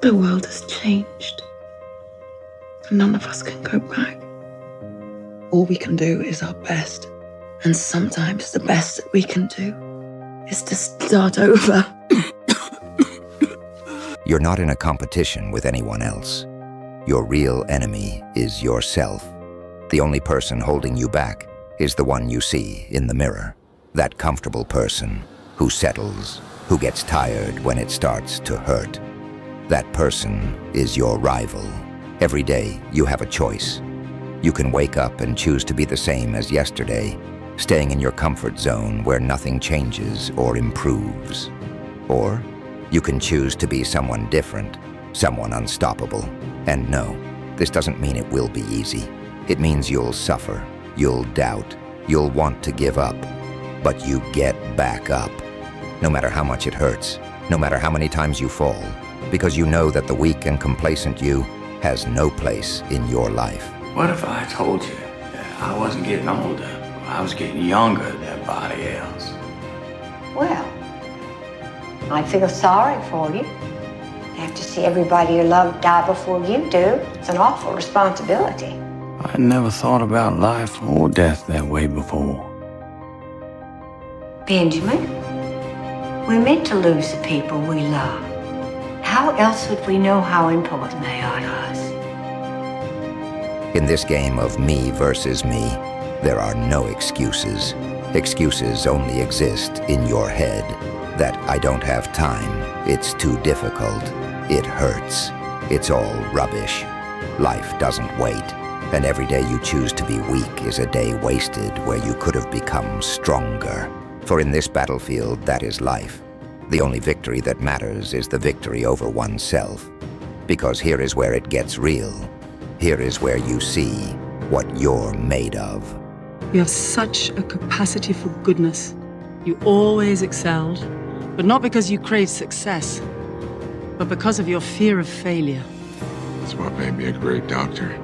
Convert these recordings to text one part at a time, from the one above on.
The world has changed. None of us can go back. All we can do is our best. And sometimes the best that we can do is to start over. You're not in a competition with anyone else. Your real enemy is yourself. The only person holding you back is the one you see in the mirror. That comfortable person who settles, who gets tired when it starts to hurt. That person is your rival. Every day you have a choice. You can wake up and choose to be the same as yesterday, staying in your comfort zone where nothing changes or improves. Or you can choose to be someone different, someone unstoppable. And no, this doesn't mean it will be easy. It means you'll suffer, you'll doubt, you'll want to give up. But you get back up, no matter how much it hurts, no matter how many times you fall, because you know that the weak and complacent you has no place in your life. What if I told you that I wasn't getting older, I was getting younger than everybody else? Well, I feel sorry for you. You have to see everybody you love die before you do. It's an awful responsibility. I never thought about life or death that way before. Benjamin, we're meant to lose the people we love. How else would we know how important they are to us? In this game of me versus me, there are no excuses. Excuses only exist in your head. That I don't have time, it's too difficult, it hurts, it's all rubbish. Life doesn't wait, and every day you choose to be weak is a day wasted where you could have become stronger. For in this battlefield, that is life. The only victory that matters is the victory over oneself. Because here is where it gets real. Here is where you see what you're made of. You have such a capacity for goodness. You always excelled, but not because you crave success, but because of your fear of failure. That's what made me a great doctor.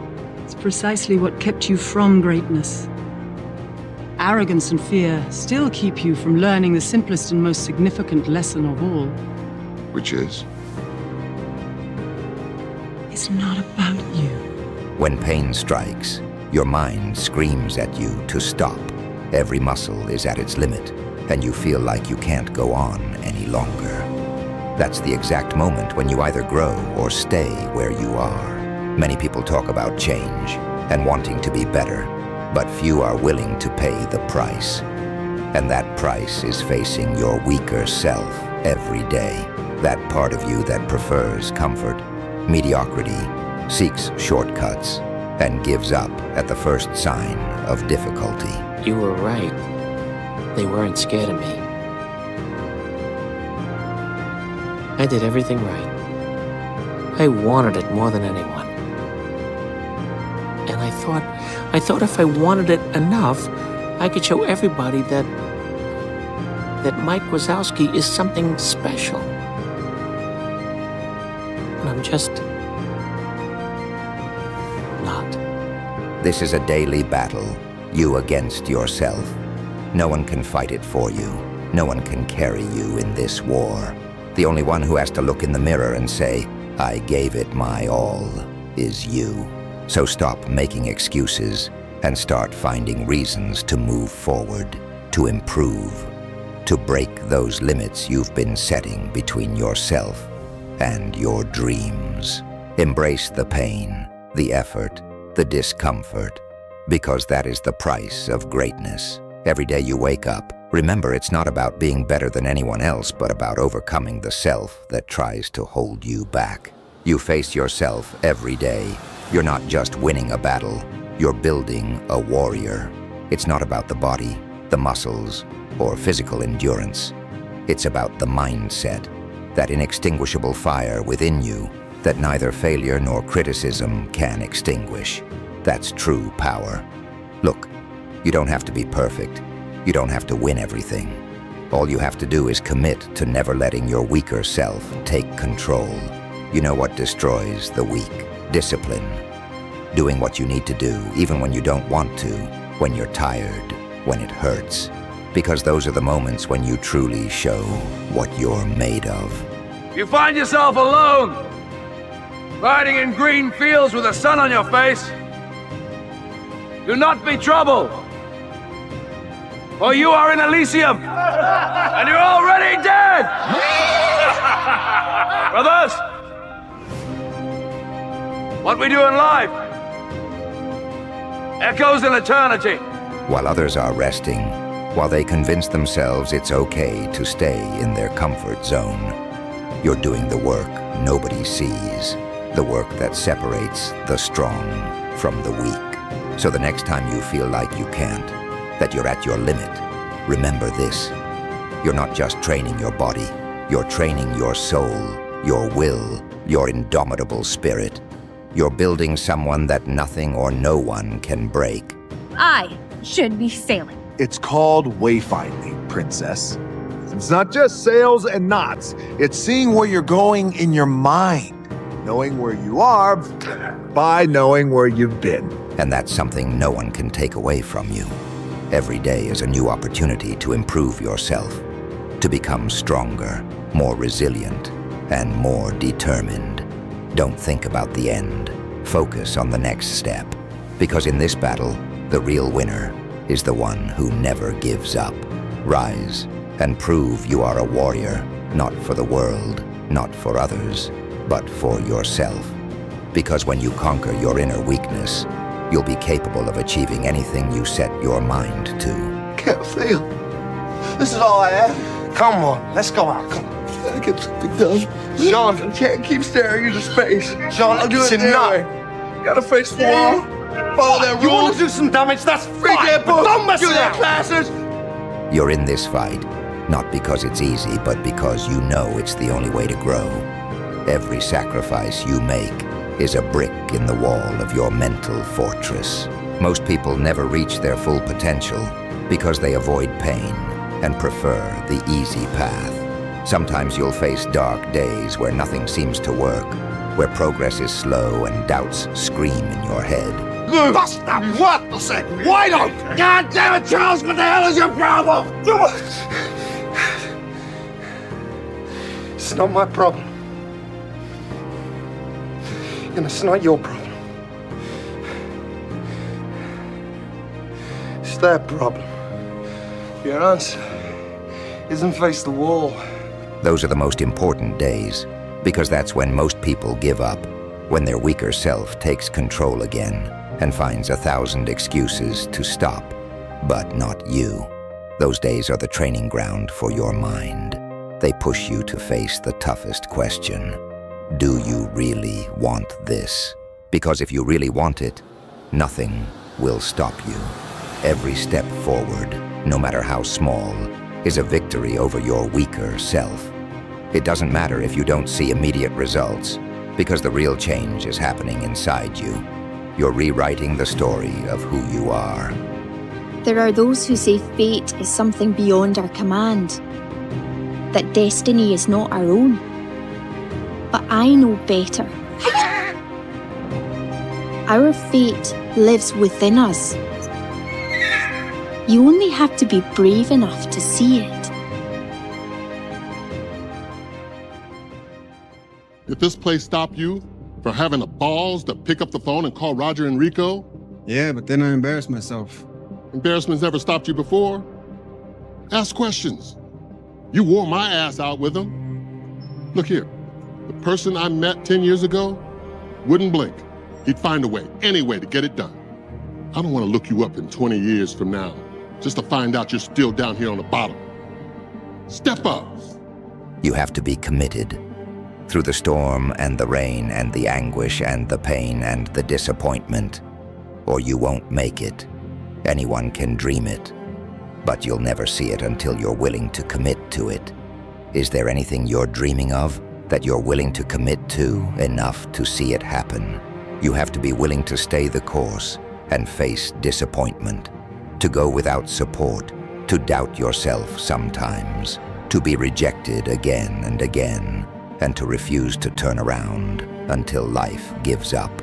It's precisely what kept you from greatness. Arrogance and fear still keep you from learning the simplest and most significant lesson of all. Which is? It's not about you. When pain strikes, your mind screams at you to stop. Every muscle is at its limit, and you feel like you can't go on any longer. That's the exact moment when you either grow or stay where you are. Many people talk about change and wanting to be better, but few are willing to pay the price. And that price is facing your weaker self every day. That part of you that prefers comfort, mediocrity, seeks shortcuts, and gives up at the first sign of difficulty. You were right. They weren't scared of me. I did everything right. I wanted it more than anyone. And I thought if I wanted it enough, I could show everybody that Mike Wazowski is something special. And I'm just not. This is a daily battle, you against yourself. No one can fight it for you. No one can carry you in this war. The only one who has to look in the mirror and say, I gave it my all, is you. So stop making excuses and start finding reasons to move forward, to improve, to break those limits you've been setting between yourself and your dreams. Embrace the pain, the effort, the discomfort, because that is the price of greatness. Every day you wake up, remember it's not about being better than anyone else, but about overcoming the self that tries to hold you back. You face yourself every day. You're not just winning a battle, you're building a warrior. It's not about the body, the muscles, or physical endurance. It's about the mindset, that inextinguishable fire within you that neither failure nor criticism can extinguish. That's true power. Look, you don't have to be perfect. You don't have to win everything. All you have to do is commit to never letting your weaker self take control. You know what destroys the weak? Discipline. Doing what you need to do, even when you don't want to, when you're tired, when it hurts. because those are the moments when you truly show what you're made of. You find yourself alone, riding in green fields with the sun on your face. Do not be troubled, for you are in Elysium, and you're already dead! Brothers, what we do in life echoes in eternity. While others are resting, while they convince themselves it's okay to stay in their comfort zone, you're doing the work nobody sees, the work that separates the strong from the weak. So the next time you feel like you can't, that you're at your limit, remember this. You're not just training your body, you're training your soul, your will, your indomitable spirit. You're building someone that nothing or no one can break. I should be sailing. It's called wayfinding, princess. It's not just sails and knots. It's seeing where you're going in your mind, knowing where you are by knowing where you've been. And that's something no one can take away from you. Every day is a new opportunity to improve yourself, to become stronger, more resilient, and more determined. Don't think about the end. Focus on the next step. Because in this battle, the real winner is the one who never gives up. Rise and prove you are a warrior, not for the world, not for others, but for yourself. Because when you conquer your inner weakness, you'll be capable of achieving anything you set your mind to. Can't fail. This is all I have. Come on, let's go out. Come on. I get something done. Sean, I can't keep staring into space. Sean, I'll do it enough. anyway. Gotta face the wall. Follow that You want rules. to do some damage? That's Read fine, that but book. don't mess Do their around. classes. You're in this fight, not because it's easy, but because you know it's the only way to grow. Every sacrifice you make is a brick in the wall of your mental fortress. Most people never reach their full potential because they avoid pain and prefer the easy path. Sometimes you'll face dark days where nothing seems to work, where progress is slow and doubts scream in your head. Bust that what? I said, why don't? God damn it, Charles, what the hell is your problem? It's not my problem. And it's not your problem. It's their problem. Your answer isn't face the wall. Those are the most important days, because that's when most people give up, when their weaker self takes control again and finds 1,000 excuses to stop, but not you. Those days are the training ground for your mind. They push you to face the toughest question. Do you really want this? Because if you really want it, nothing will stop you. Every step forward, no matter how small, is a victory over your weaker self. It doesn't matter if you don't see immediate results, because the real change is happening inside you. You're rewriting the story of who you are. There are those who say fate is something beyond our command, that destiny is not our own. But I know better. Our fate lives within us. You only have to be brave enough to see it. If this place stopped you from having the balls to pick up the phone and call Roger and Rico? Yeah, but then I embarrassed myself. Embarrassment's never stopped you before? Ask questions. You wore my ass out with them. Look here, the person I met 10 years ago wouldn't blink. He'd find a way, any way to get it done. I don't want to look you up in 20 years from now, just to find out you're still down here on the bottom. Step up. You have to be committed. Through the storm and the rain and the anguish and the pain and the disappointment, or you won't make it. Anyone can dream it, but you'll never see it until you're willing to commit to it. Is there anything you're dreaming of that you're willing to commit to enough to see it happen? You have to be willing to stay the course and face disappointment, to go without support, to doubt yourself sometimes, to be rejected again and again, and to refuse to turn around until life gives up.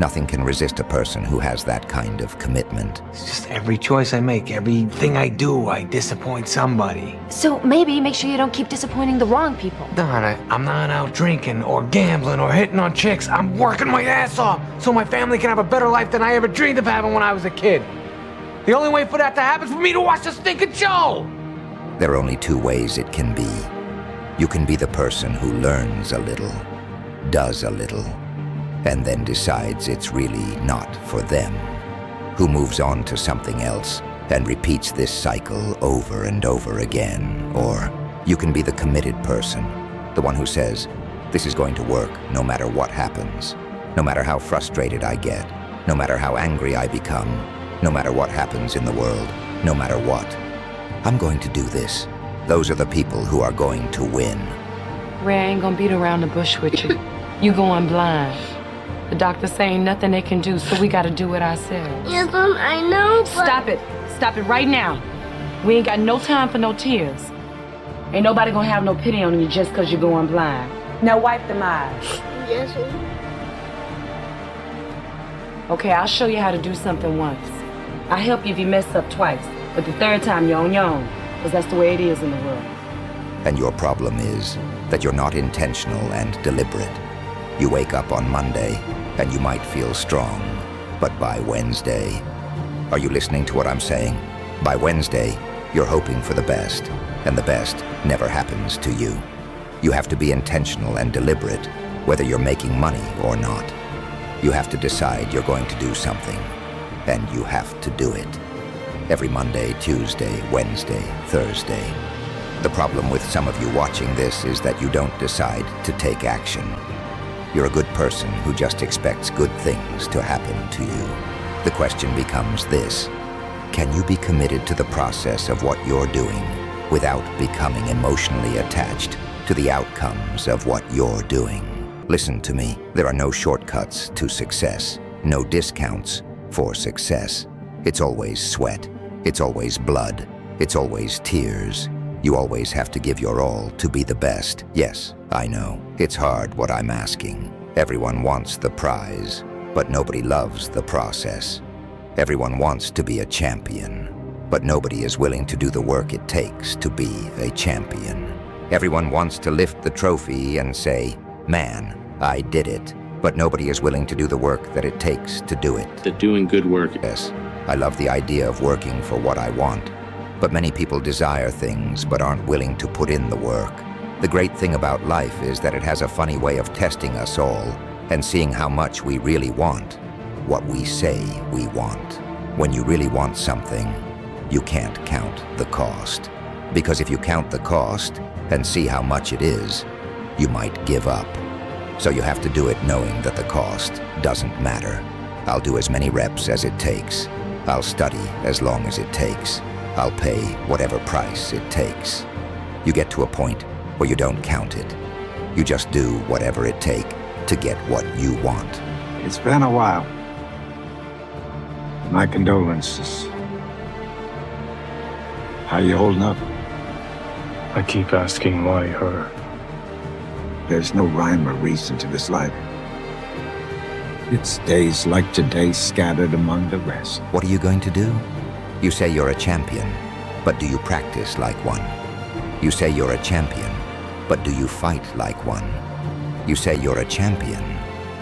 Nothing can resist a person who has that kind of commitment. It's just every choice I make, everything I do, I disappoint somebody. So maybe make sure you don't keep disappointing the wrong people. Don, I'm not out drinking or gambling or hitting on chicks. I'm working my ass off so my family can have a better life than I ever dreamed of having when I was a kid. The only way for that to happen is for me to watch the stinking show! There are only two ways it can be. You can be the person who learns a little, does a little, and then decides it's really not for them, who moves on to something else and repeats this cycle over and over again. Or you can be the committed person, the one who says, this is going to work no matter what happens, no matter how frustrated I get, no matter how angry I become, no matter what happens in the world, no matter what. I'm going to do this. Those are the people who are going to win. Ray, I ain't gonna beat around the bush with you. You going blind. The doctor's saying nothing they can do, so we gotta do it ourselves. Yes, Mom, I know, but... Stop it. Stop it right now. We ain't got no time for no tears. Ain't nobody gonna have no pity on you just because you're going blind. Now wipe them eyes. Yes, Mom. Okay, I'll show you how to do something once. I'll help you if you mess up twice, but the third time you're on your own, because that's the way it is in the world. And your problem is that you're not intentional and deliberate. You wake up on Monday, and you might feel strong, but by Wednesday... Are you listening to what I'm saying? By Wednesday, you're hoping for the best, and the best never happens to you. You have to be intentional and deliberate, whether you're making money or not. You have to decide you're going to do something, and you have to do it. Every Monday, Tuesday, Wednesday, Thursday. The problem with some of you watching this is that you don't decide to take action. You're a good person who just expects good things to happen to you. The question becomes this: can you be committed to the process of what you're doing without becoming emotionally attached to the outcomes of what you're doing? Listen to me. There are no shortcuts to success, no discounts for success. It's always sweat. It's always blood. It's always tears. You always have to give your all to be the best. Yes, I know. It's hard what I'm asking. Everyone wants the prize, but nobody loves the process. Everyone wants to be a champion, but nobody is willing to do the work it takes to be a champion. Everyone wants to lift the trophy and say, man, I did it, but nobody is willing to do the work that it takes to do it. The doing good work. Yes, I love the idea of working for what I want, but many people desire things but aren't willing to put in the work. The great thing about life is that it has a funny way of testing us all and seeing how much we really want, what we say we want. When you really want something, you can't count the cost. Because if you count the cost and see how much it is, you might give up. So you have to do it knowing that the cost doesn't matter. I'll do as many reps as it takes. I'll study as long as it takes. I'll pay whatever price it takes. You get to a point where you don't count it. You just do whatever it takes to get what you want. It's been a while. My condolences. How you holding up? I keep asking why her. There's no rhyme or reason to this life. It's days like today scattered among the rest. What are you going to do? You say you're a champion, but do you practice like one? You say you're a champion, but do you fight like one? You say you're a champion,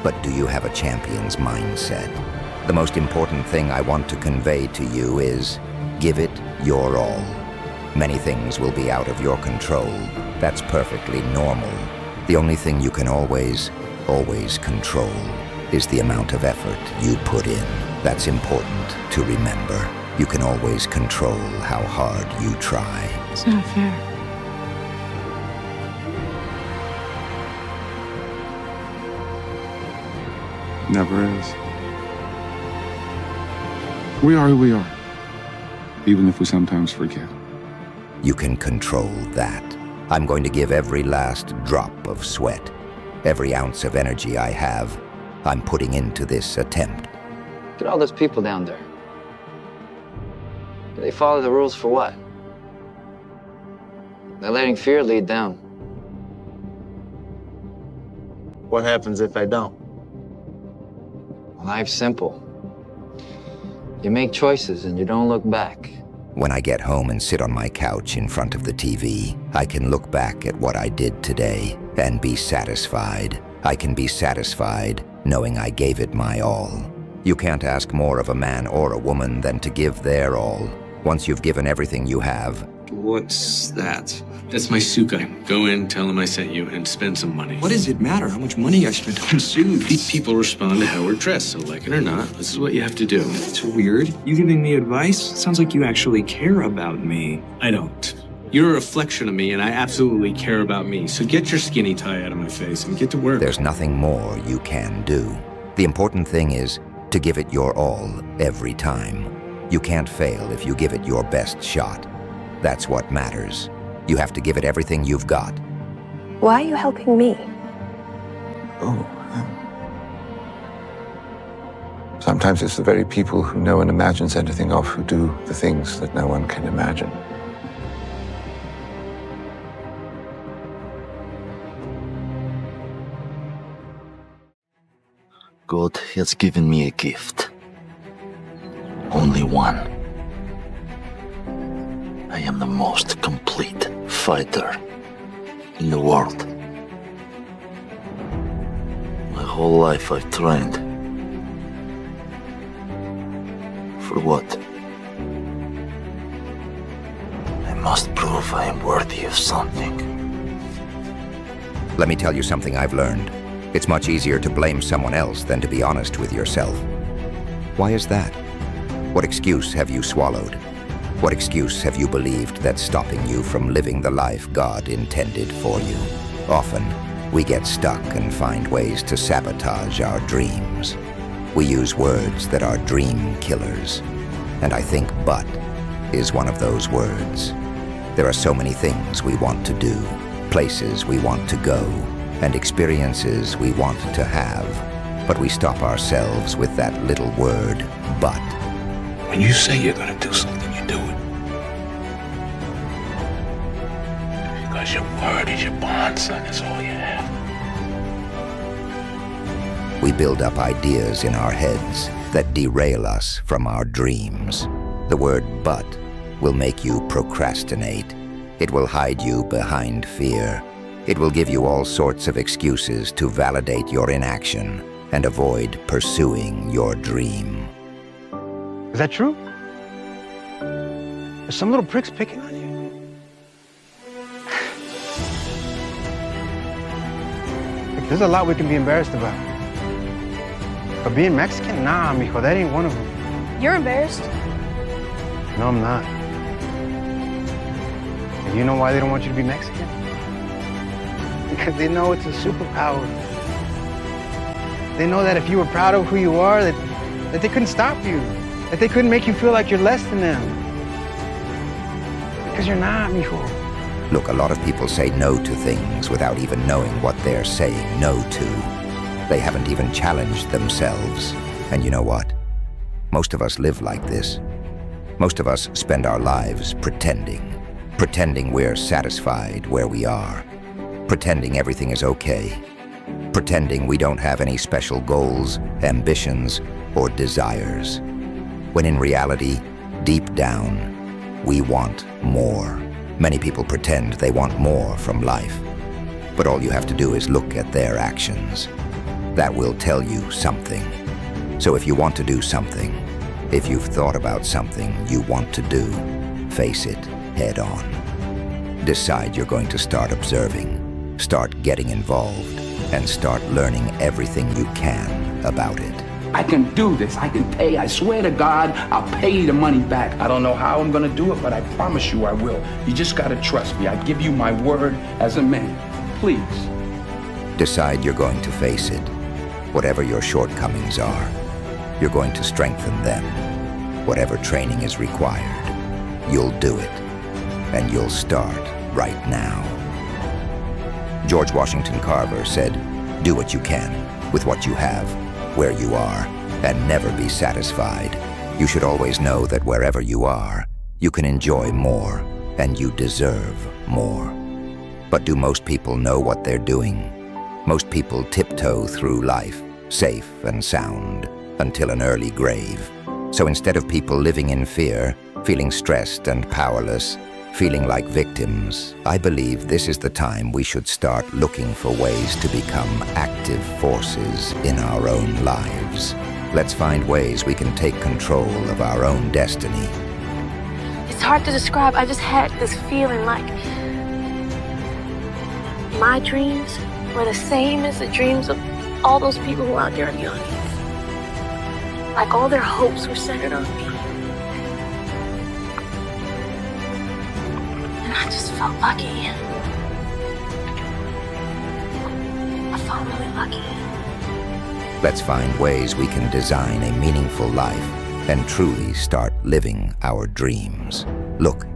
but do you have a champion's mindset? The most important thing I want to convey to you is, give it your all. Many things will be out of your control. That's perfectly normal. The only thing you can always control is the amount of effort you put in. That's important to remember. You can always control how hard you try. It's not fair. Never is. We are who we are, even if we sometimes forget. You can control that. I'm going to give every last drop of sweat, every ounce of energy I have, I'm putting into this attempt. Look at all those people down there. Do they follow the rules for what? They're letting fear lead them. What happens if I don't? Life's simple. You make choices and you don't look back. When I get home and sit on my couch in front of the TV, I can look back at what I did today and be satisfied. I can be satisfied knowing I gave it my all. You can't ask more of a man or a woman than to give their all. Once you've given everything you have. What's that? That's my suit guy. Go in, tell him I sent you, and spend some money. What does it matter how much money I spend on suits? People respond to how we're dressed, so like it or not, this is what you have to do. It's weird. You giving me advice? Sounds like you actually care about me. I don't. You're a reflection of me, and I absolutely care about me. So get your skinny tie out of my face and get to work. There's nothing more you can do. The important thing is to give it your all every time. You can't fail if you give it your best shot. That's what matters. You have to give it everything you've got. Why are you helping me? Sometimes it's the very people who no one imagines anything of who do the things that no one can imagine. God has given me a gift. Only one. I am the most complete fighter in the world. My whole life I've trained. For what? I must prove I am worthy of something. Let me tell you something I've learned. It's much easier to blame someone else than to be honest with yourself. Why is that? What excuse have you swallowed? What excuse have you believed that's stopping you from living the life God intended for you? Often, we get stuck and find ways to sabotage our dreams. We use words that are dream killers. And I think "but" is one of those words. There are so many things we want to do, places we want to go, and experiences we want to have. But we stop ourselves with that little word, "but." When you say you're gonna do something, you do it. Because your word is your bond, son. That's all you have. We build up ideas in our heads that derail us from our dreams. The word "but" will make you procrastinate. It will hide you behind fear. It will give you all sorts of excuses to validate your inaction and avoid pursuing your dream. Is that true? There's some little pricks picking on you? Look, there's a lot we can be embarrassed about. But being Mexican? Nah, mijo, that ain't one of them. You're embarrassed? No, I'm not. And you know why they don't want you to be Mexican? Because they know it's a superpower. They know that if you were proud of who you are, that they couldn't stop you. That they couldn't make you feel like you're less than them. Because you're not, mijo. Look, a lot of people say no to things without even knowing what they're saying no to. They haven't even challenged themselves. And you know what? Most of us live like this. Most of us spend our lives pretending we're satisfied where we are, pretending everything is okay, pretending we don't have any special goals, ambitions, or desires. When in reality, deep down, we want more. Many people pretend they want more from life, but all you have to do is look at their actions. That will tell you something. So if you want to do something, if you've thought about something you want to do, face it head on. Decide you're going to start observing, start getting involved, and start learning everything you can about it. I can do this. I can pay. I swear to God, I'll pay you the money back. I don't know how I'm gonna do it, but I promise you I will. You just gotta trust me. I give you my word as a man. Please. Decide you're going to face it. Whatever your shortcomings are, you're going to strengthen them. Whatever training is required, you'll do it. And you'll start right now. George Washington Carver said, "Do what you can with what you have, where you are, and never be satisfied. You should always know that wherever you are, you can enjoy more, and you deserve more." But do most people know what they're doing? Most people tiptoe through life, safe and sound, until an early grave. So instead of people living in fear, feeling stressed and powerless, feeling like victims, I believe this is the time we should start looking for ways to become active forces in our own lives. Let's find ways we can take control of our own destiny. It's hard to describe. I just had this feeling like my dreams were the same as the dreams of all those people who are out there in the audience. Like all their hopes were centered on me. And I just felt lucky. I felt really lucky. Let's find ways we can design a meaningful life and truly start living our dreams. Look,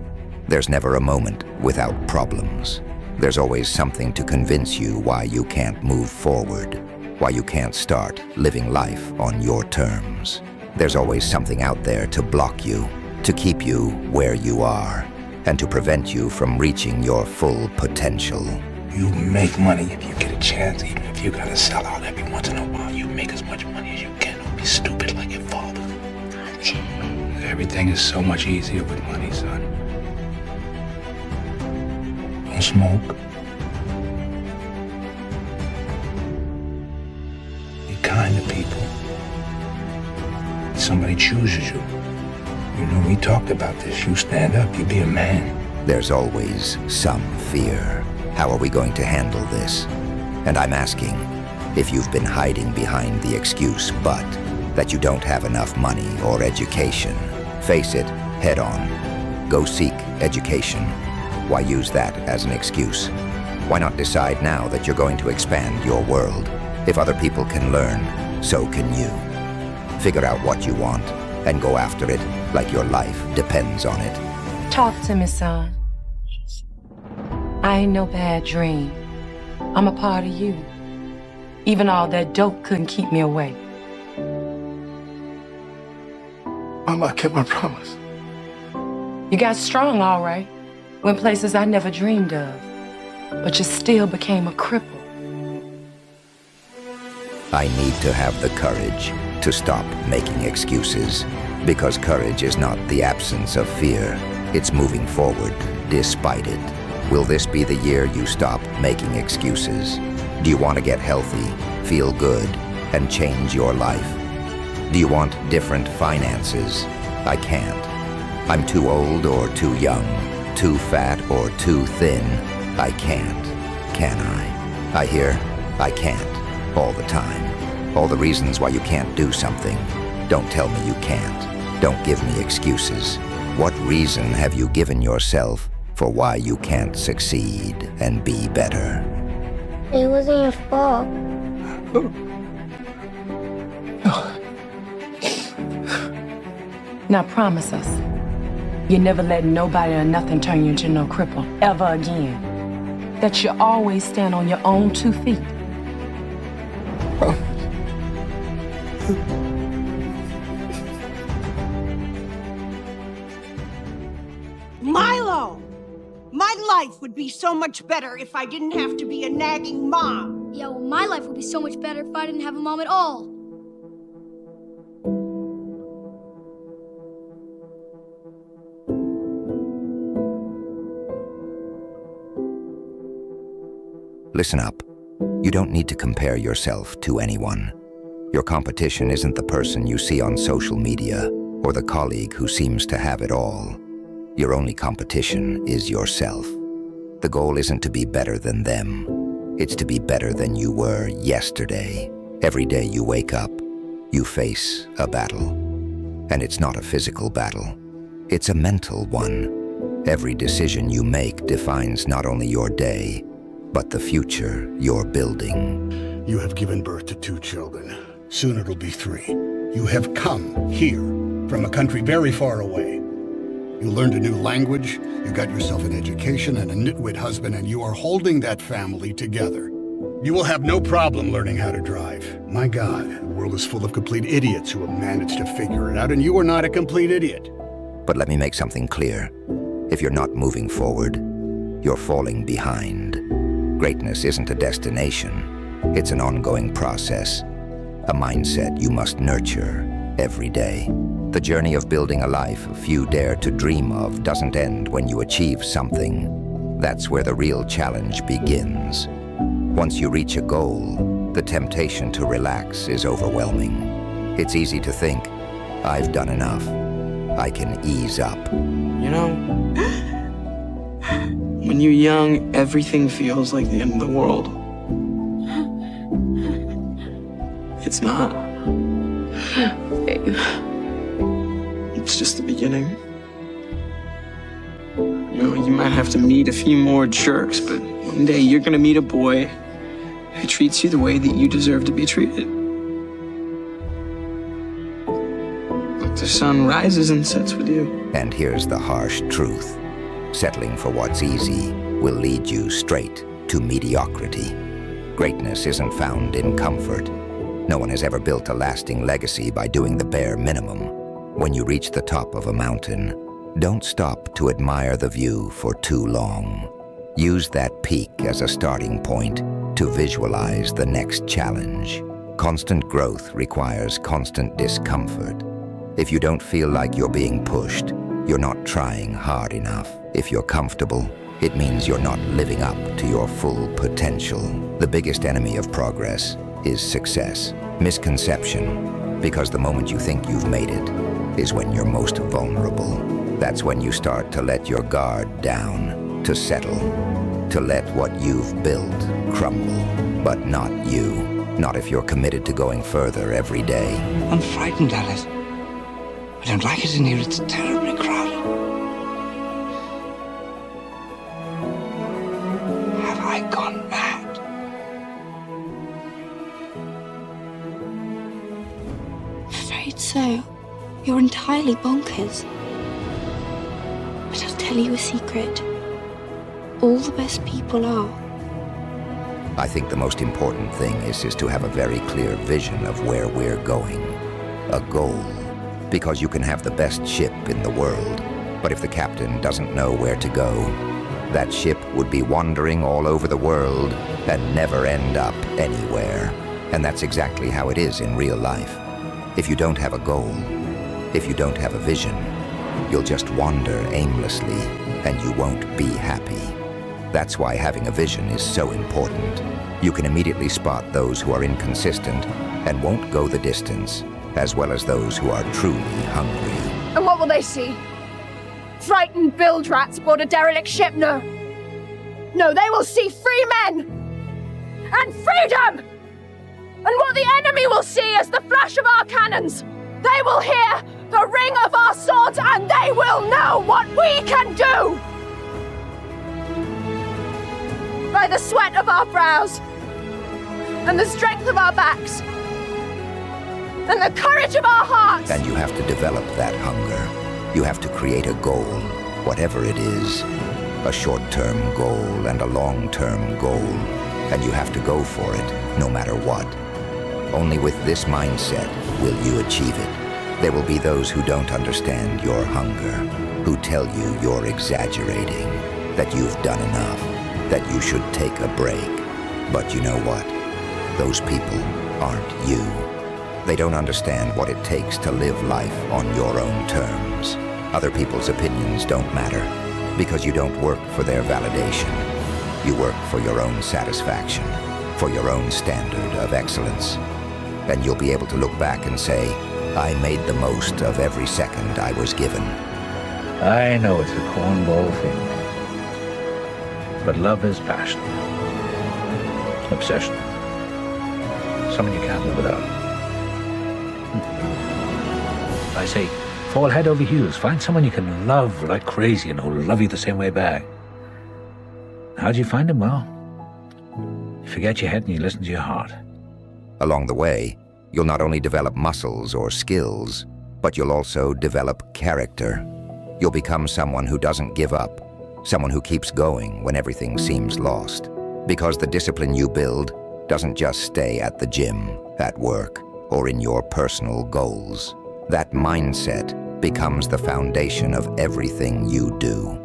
there's never a moment without problems. There's always something to convince you why you can't move forward, why you can't start living life on your terms. There's always something out there to block you, to keep you where you are, and to prevent you from reaching your full potential. You make money if you get a chance, even if you gotta sell out every once in a while. You make as much money as you can. Don't be stupid like your father. Everything is so much easier with money, son. Don't smoke. Be kind to people. If somebody chooses you, you know, we talked about this. You stand up, you be a man. There's always some fear. How are we going to handle this? And I'm asking if you've been hiding behind the excuse but that you don't have enough money or education. Face it head on. Go seek education. Why use that as an excuse? Why not decide now that you're going to expand your world? If other people can learn, so can you. Figure out what you want and go after it like your life depends on it. Talk to me, son. I ain't no bad dream. I'm a part of you. Even all that dope couldn't keep me away. Mama, I kept my promise. You got strong, all right. Went places I never dreamed of. But you still became a cripple. I need to have the courage to stop making excuses. Because courage is not the absence of fear. It's moving forward despite it. Will this be the year you stop making excuses? Do you want to get healthy, feel good, and change your life? Do you want different finances? I can't. I'm too old or too young, too fat or too thin. I can't. Can I? I hear I can't all the time. All the reasons why you can't do something. Don't tell me you can't. Don't give me excuses. What reason have you given yourself for why you can't succeed and be better? It wasn't your fault. Now promise us, you never let nobody or nothing turn you into no cripple, ever again. That you always stand on your own 2 feet. Milo! My life would be so much better if I didn't have to be a nagging mom. Yeah, well, my life would be so much better if I didn't have a mom at all. Listen up. You don't need to compare yourself to anyone. Your competition isn't the person you see on social media or the colleague who seems to have it all. Your only competition is yourself. The goal isn't to be better than them. It's to be better than you were yesterday. Every day you wake up, you face a battle. And it's not a physical battle. It's a mental one. Every decision you make defines not only your day, but the future you're building. You have given birth to 2 children. Soon it'll be 3. You have come here from a country very far away. You learned a new language, you got yourself an education and a nitwit husband, and you are holding that family together. You will have no problem learning how to drive. My God, the world is full of complete idiots who have managed to figure it out, and you are not a complete idiot. But let me make something clear. If you're not moving forward, you're falling behind. Greatness isn't a destination. It's an ongoing process. a mindset you must nurture every day. The journey of building a life few dare to dream of doesn't end when you achieve something. That's where the real challenge begins. Once you reach a goal, the temptation to relax is overwhelming. It's easy to think, I've done enough. I can ease up. You know, when you're young, everything feels like the end of the world. It's not. It's just the beginning. You know, you might have to meet a few more jerks, but one day you're gonna meet a boy who treats you the way that you deserve to be treated. The sun rises and sets with you. And here's the harsh truth. Settling for what's easy will lead you straight to mediocrity. Greatness isn't found in comfort. No one has ever built a lasting legacy by doing the bare minimum. When you reach the top of a mountain, don't stop to admire the view for too long. Use that peak as a starting point to visualize the next challenge. Constant growth requires constant discomfort. If you don't feel like you're being pushed, you're not trying hard enough. If you're comfortable, it means you're not living up to your full potential. The biggest enemy of progress is success. Misconception, because the moment you think you've made it is when you're most vulnerable. That's when you start to let your guard down, to settle, to let what you've built crumble. But not you. Not if you're committed to going further every day. I'm frightened, Alice. I don't like it in here. It's terribly crowded. Have I gone mad? I'm afraid so. You're entirely bonkers. But I'll tell you a secret. All the best people are. I think the most important thing is to have a very clear vision of where we're going. A goal. Because you can have the best ship in the world, but if the captain doesn't know where to go, that ship would be wandering all over the world and never end up anywhere. And that's exactly how it is in real life. If you don't have a goal, if you don't have a vision, you'll just wander aimlessly and you won't be happy. That's why having a vision is so important. You can immediately spot those who are inconsistent and won't go the distance, as well as those who are truly hungry. And what will they see? Frightened bilge rats aboard a derelict ship? No. No, they will see free men! And freedom! And what the enemy will see is the flash of our cannons. They will hear the ring of our swords, and they will know what we can do! By the sweat of our brows, and the strength of our backs, and the courage of our hearts. And you have to develop that hunger. You have to create a goal, whatever it is. A short-term goal and a long-term goal. And you have to go for it, no matter what. Only with this mindset will you achieve it. There will be those who don't understand your hunger, who tell you you're exaggerating, that you've done enough, that you should take a break. But you know what? Those people aren't you. They don't understand what it takes to live life on your own terms. Other people's opinions don't matter because you don't work for their validation. You work for your own satisfaction, for your own standard of excellence. And you'll be able to look back and say, I made the most of every second I was given. I know it's a cornball thing, but love is passion, obsession, someone you can't live without. I say, fall head over heels. Find someone you can love like crazy and who'll love you the same way back. How do you find him? Well, you forget your head and you listen to your heart. Along the way, you'll not only develop muscles or skills, but you'll also develop character. You'll become someone who doesn't give up, someone who keeps going when everything seems lost. Because the discipline you build doesn't just stay at the gym, at work, or in your personal goals. That mindset becomes the foundation of everything you do.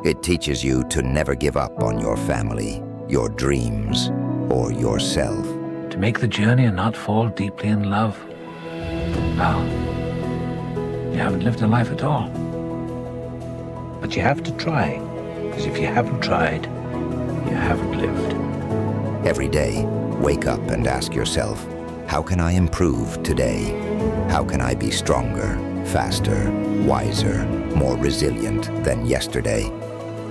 It teaches you to never give up on your family, your dreams, or yourself. To make the journey and not fall deeply in love, well, you haven't lived a life at all. But you have to try, because if you haven't tried, you haven't lived. Every day, wake up and ask yourself, how can I improve today? How can I be stronger, faster, wiser, more resilient than yesterday?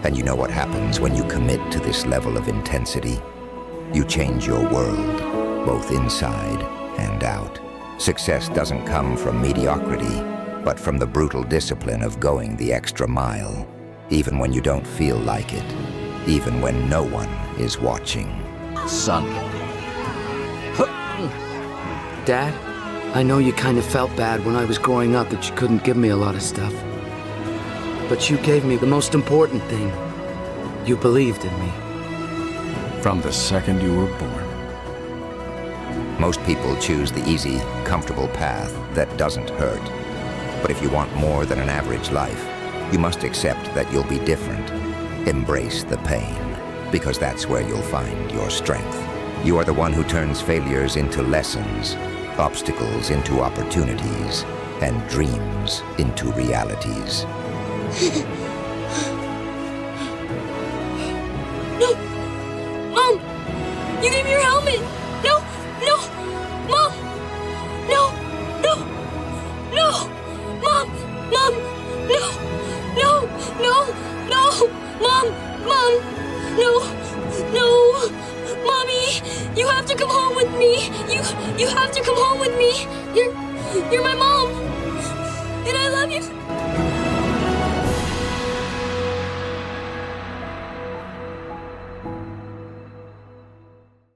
And you know what happens when you commit to this level of intensity? You change your world, both inside and out. Success doesn't come from mediocrity, but from the brutal discipline of going the extra mile, even when you don't feel like it, even when no one is watching. Son. Dad, I know you kind of felt bad when I was growing up that you couldn't give me a lot of stuff. But you gave me the most important thing. You believed in me. From the second you were born. Most people choose the easy, comfortable path that doesn't hurt. But if you want more than an average life, you must accept that you'll be different. Embrace the pain, because that's where you'll find your strength. You are the one who turns failures into lessons, obstacles into opportunities, and dreams into realities. No! Mom! You gave me your helmet! No! No! Mom! No! No! No! Mom! Mom! No! No! No! No! Mom! Mom! No! No! Mommy! You have to come home with me! You have to come home with me! You're my mom!